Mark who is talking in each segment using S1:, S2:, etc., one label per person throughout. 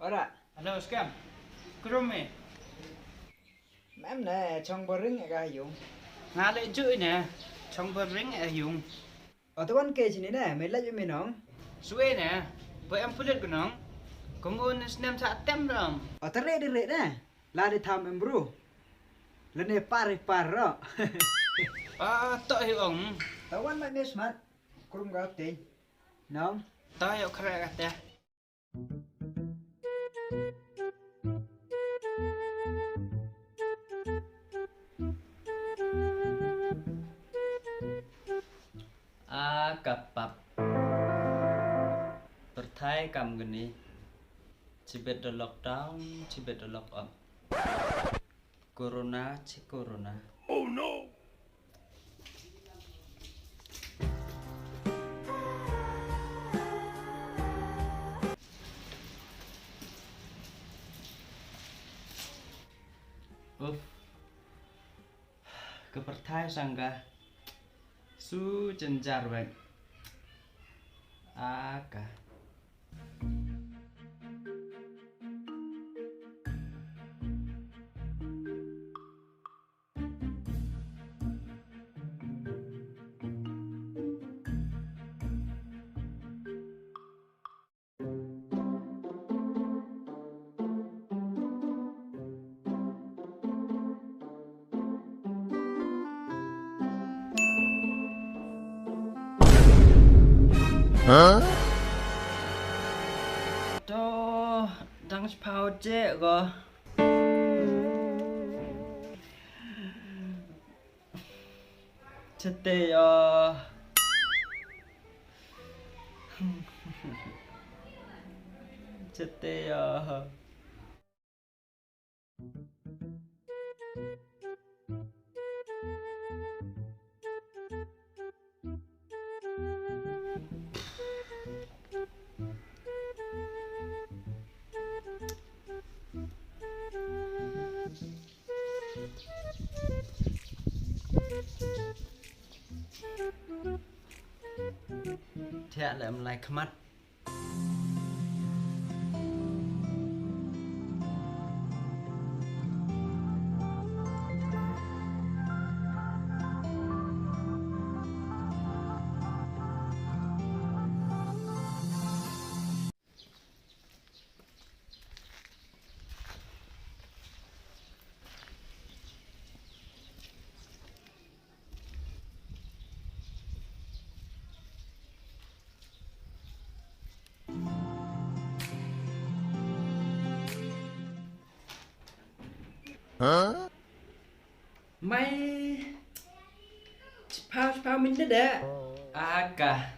S1: Ora,
S2: Halo, Scam. Krume.
S1: mem nè, trong bờ rừng cái dùng.
S2: Nga lệ chữ nè. Trong bờ ring ở dùng.
S1: Ở tụi anh kể chuyện này nè, mấy lấy cho mình không?
S2: Suwe nè. Với em phụ liệt của nó. Có ngôn nem sa tem rồi.
S1: Ở tụi đi nè, là đi thăm em bro. Lần này par đó.
S2: Tội hiểu ông.
S1: Tụi anh mấy smart, cũng gặp tiền. Nông?
S2: Tội hiểu khá gạt tè. Kapap. Berthai kam gini. Cibet the lockdown, cibet the lock up. Corona, corona. Oh no. Keperthai sangga su jenjar baik aka
S3: Hả?
S2: to đang phao chế go chết tê chết tê thế là em lại mắt
S3: Hả?
S2: mày phao mình đấy cả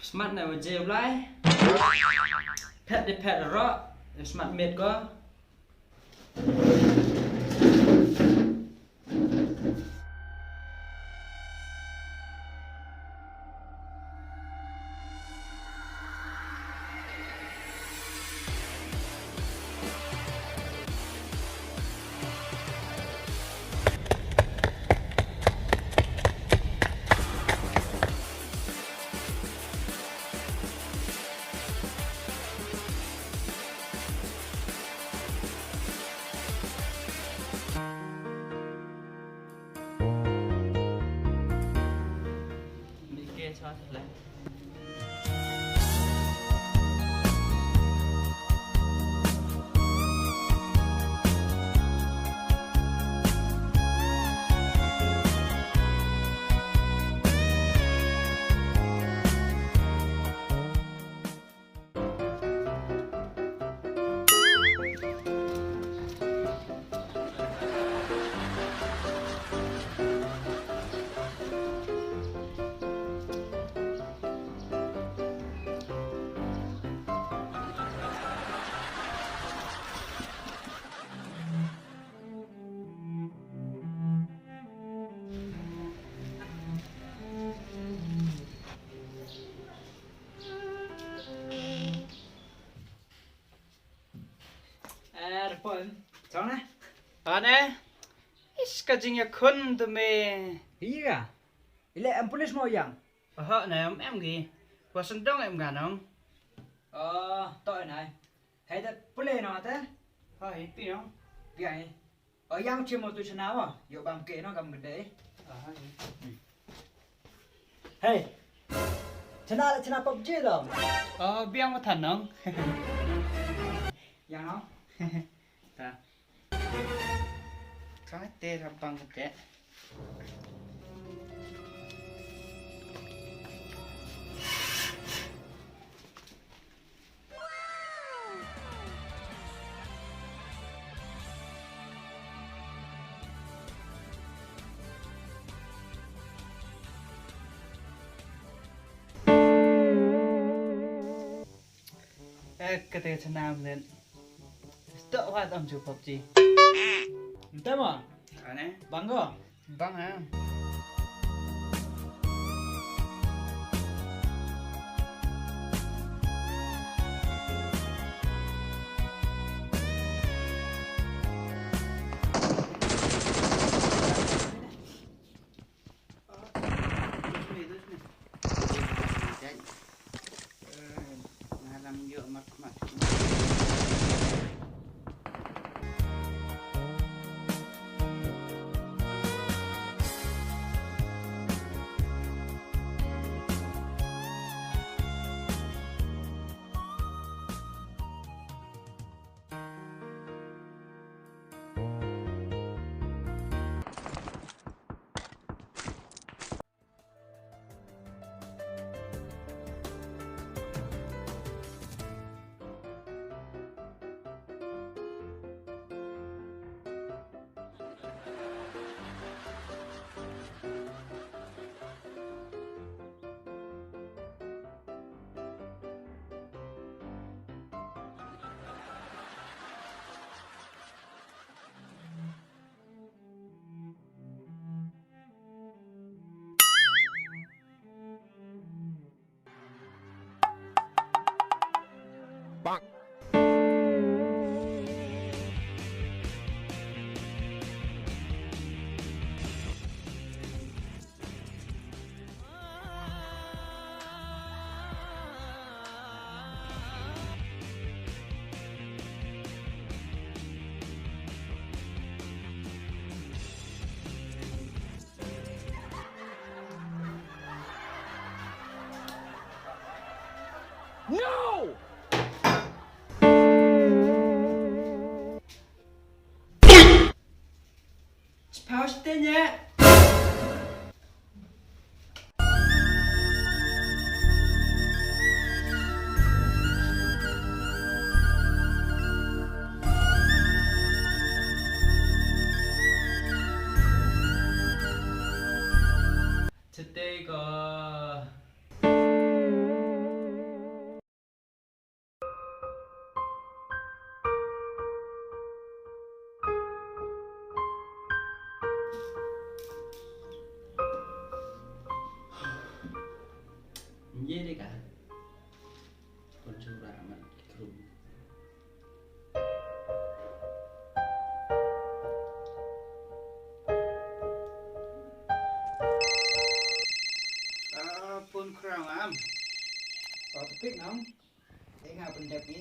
S2: smart này mà chơi lại pet đi pet rồi smart mệt có cho thật lại
S1: Sao nè?
S2: nè iskajingnya kun tu me
S1: Iya. Ile em police mau yang.
S2: họ này em gì và sân đông em gà không
S1: tội này thấy ta play nó thế
S2: Hai pi no.
S1: vậy ở yang chưa một tôi chừng nào à dụ bằng kệ nó cầm cái đấy
S2: Hai.
S1: hey chừng nào PUBG rồi
S2: Biang mà thần không?
S1: yang nó
S2: Ta. Cái tê làm bằng cái. Cái tê chân nam lên. Tự hoạt động chụp PUBG.
S1: Entah mah
S2: Aneh.
S1: bangga
S2: Bang ha. Làm dựa mặt mặt.
S3: Bonk. No!
S2: Pause tên nhé. Today có gì đấy cả. Con chú ra mặt khủng. Pun kurang am.
S1: có topik nóng để ngào bên đẹp nhé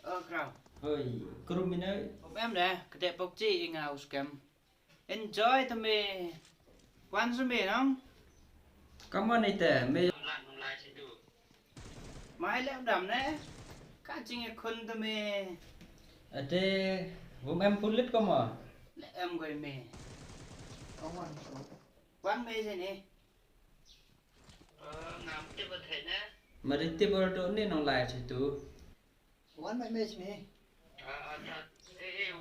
S2: Kurang. Ôi, krum ini ơi. Em nè, cái đẹp bốc chi ngào scam. Enjoy tụi mày. Quan tụi mày không? Come on ite, me Mai lẽ đầm nè. Cả chính là con tụi mày. Ade, vum em pun lit có mà. Lẽ em gọi mày.
S1: có ngoan
S2: Quan mày gì nè.
S4: Ngắm tiếp vật thể nhé.
S2: Mà đi tiếp ở chỗ này nó lại thì tụ.
S1: ngoan mày mê chứ mày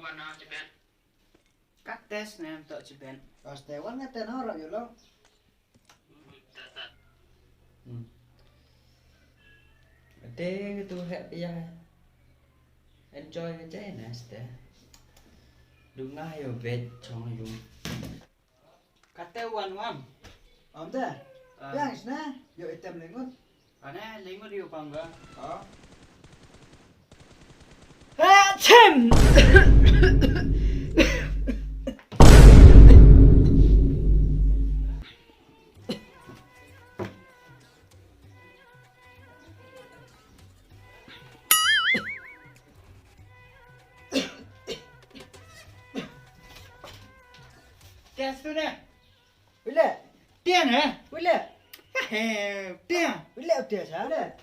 S4: Quan nào chị bên.
S2: Cắt test nè em tự chỉ bên.
S1: pasti ngoan nggak tenor rồi lo
S4: Thật.
S2: Ade, tu happy ya. Enjoy cái trái này sẽ. Đúng ngay ở vết trong dùng. Cắt test one one.
S1: om teh yang sana yuk item lengut
S2: Ở đây lấy một điều bằng cơ.
S1: có
S2: Chim! Tes tu dah.
S1: Bila?
S2: Tian eh?
S1: Bila?
S2: Tian.
S1: Bila utia saya?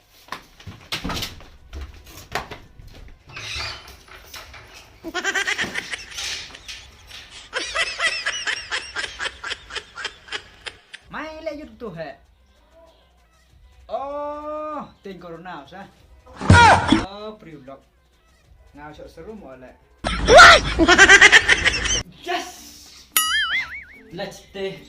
S1: Mai le yut tu hai. Oh, ting corona sa. Oh, pre-vlog. Ngao sok seru mo le.
S2: Yes! Let's stay.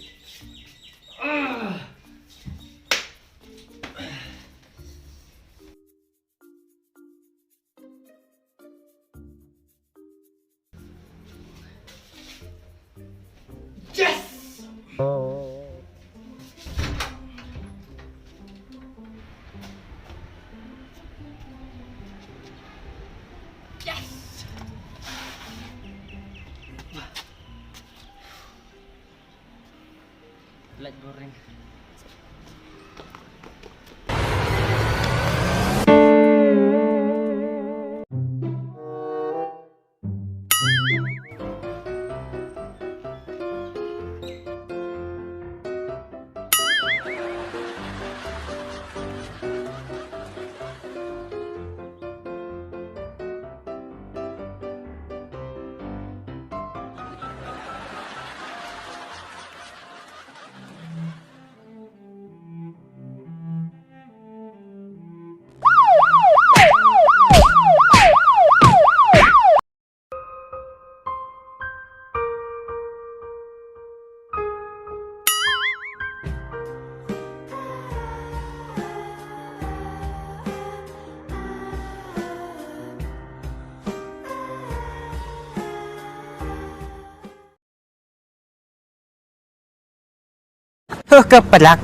S2: Yes! Yes! Let goreng.
S5: Kepelak.